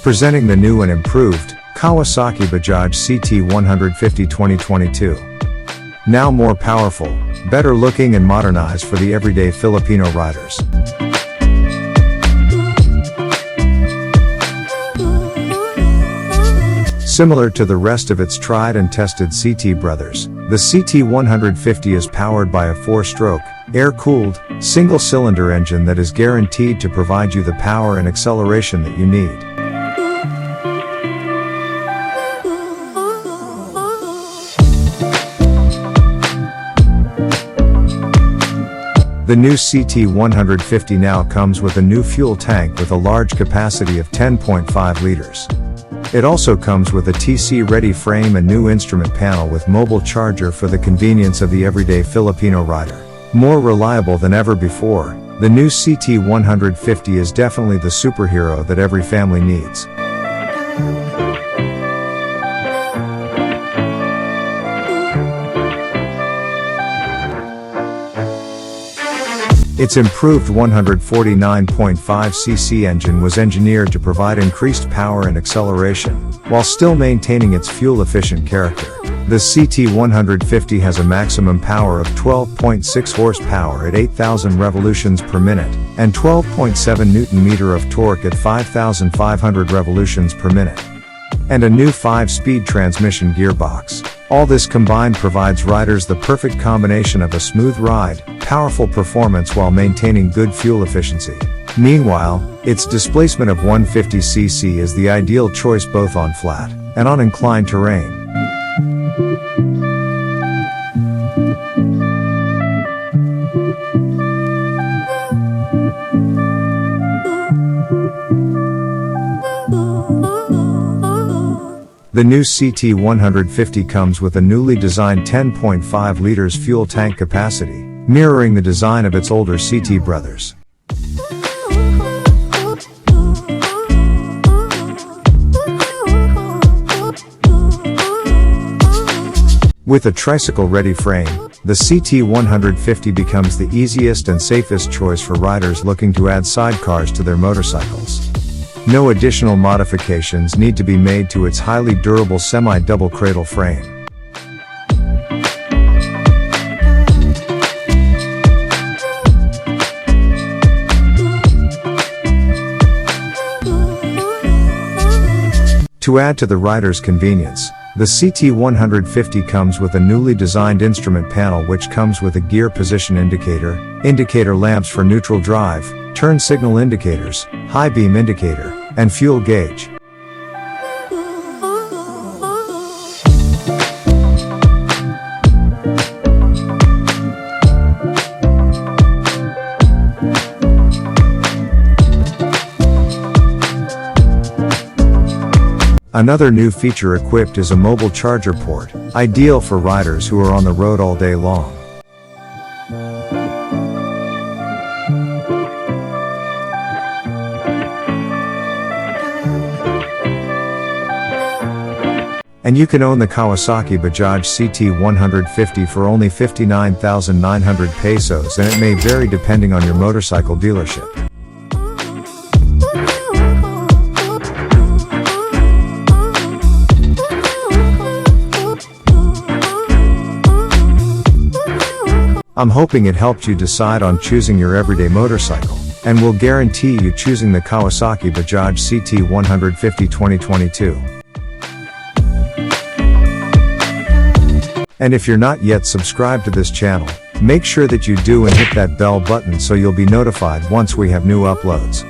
Presenting the new and improved Kawasaki Bajaj CT150 2022. Now more powerful, better looking and modernized for the everyday Filipino riders. Similar to the rest of its tried and tested CT brothers, the CT150 is powered by a 4-stroke, air-cooled, single-cylinder engine that is guaranteed to provide you the power and acceleration that you need. The new CT150 now comes with a new fuel tank with a large capacity of 10.5 liters. It also comes with a TC-ready frame and new instrument panel with mobile charger for the convenience of the everyday Filipino rider. More reliable than ever before, the new CT150 is definitely the superhero that every family needs. Its improved 149.5cc engine was engineered to provide increased power and acceleration, while still maintaining its fuel-efficient character. The CT150 has a maximum power of 12.6 horsepower at 8,000 revolutions per minute, and 12.7 Nm of torque at 5,500 revolutions per minute. And a new 5-speed transmission gearbox. All this combined provides riders the perfect combination of a smooth ride, powerful performance while maintaining good fuel efficiency. Meanwhile, its displacement of 150cc is the ideal choice both on flat and on inclined terrain. The new CT150 comes with a newly designed 10.5 liters fuel tank capacity, mirroring the design of its older CT brothers. With a tricycle-ready frame, the CT150 becomes the easiest and safest choice for riders looking to add sidecars to their motorcycles. No additional modifications need to be made to its highly durable semi-double cradle frame. To add to the rider's convenience, the CT150 comes with a newly designed instrument panel which comes with a gear position indicator, indicator lamps for neutral drive, turn signal indicators, high beam indicator, and fuel gauge. Another new feature equipped is a mobile charger port, ideal for riders who are on the road all day long. And you can own the Kawasaki Bajaj CT150 for only 59,900 pesos, and it may vary depending on your motorcycle dealership. I'm hoping it helped you decide on choosing your everyday motorcycle, and will guarantee you choosing the Kawasaki Bajaj CT150 2022. And if you're not yet subscribed to this channel, make sure that you do and hit that bell button so you'll be notified once we have new uploads.